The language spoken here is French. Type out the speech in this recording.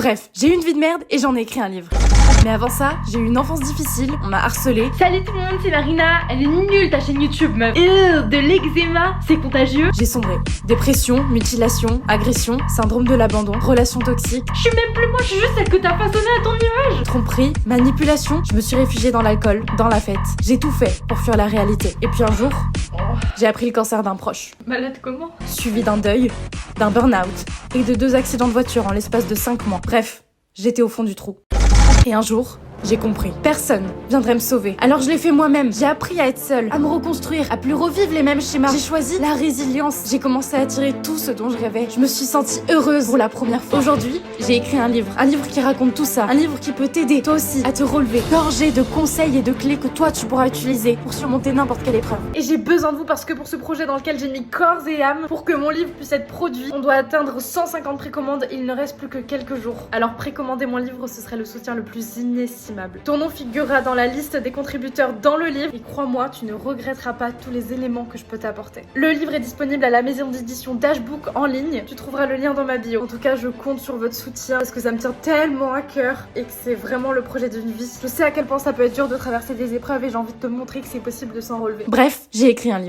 Bref, j'ai eu une vie de merde et j'en ai écrit un livre. Mais avant ça, j'ai eu une enfance difficile, on m'a harcelée. Salut tout le monde, c'est Marina. Elle est nulle ta chaîne YouTube, meuf. De l'eczéma, c'est contagieux. J'ai sombré. Dépression, mutilation, agression, syndrome de l'abandon, relations toxiques. Je suis même plus moi, je suis juste celle que t'as façonnée à ton image. Tromperie, manipulation, je me suis réfugiée dans l'alcool, dans la fête. J'ai tout fait pour fuir la réalité. Et puis un jour, j'ai appris le cancer d'un proche. Malade comment? Suivi d'un deuil, d'un burn-out et de 2 accidents de voiture en l'espace de 5 mois. Bref, j'étais au fond du trou. Et un jour, j'ai compris. Personne viendrait me sauver. Alors je l'ai fait moi-même. J'ai appris à être seule, à me reconstruire, à plus revivre les mêmes schémas. J'ai choisi la résilience. J'ai commencé à attirer tout ce dont je rêvais. Je me suis sentie heureuse pour la première fois. Aujourd'hui, j'ai écrit un livre. Un livre qui raconte tout ça. Un livre qui peut t'aider, toi aussi, à te relever. Gorgé de conseils et de clés que toi, tu pourras utiliser pour surmonter n'importe quelle épreuve. Et j'ai besoin de vous parce que pour ce projet dans lequel j'ai mis corps et âme, pour que mon livre puisse être produit, on doit atteindre 150 précommandes et il ne reste plus que quelques jours. Alors précommander mon livre, ce serait le soutien le plus inestimable. Ton nom figurera dans la liste des contributeurs dans le livre et crois-moi, tu ne regretteras pas tous les éléments que je peux t'apporter. Le livre est disponible à la maison d'édition Dashbook en ligne. Tu trouveras le lien dans ma bio. En tout cas, je compte sur votre soutien parce que ça me tient tellement à cœur et que c'est vraiment le projet d'une vie. Je sais à quel point ça peut être dur de traverser des épreuves et j'ai envie de te montrer que c'est possible de s'en relever. Bref, j'ai écrit un livre.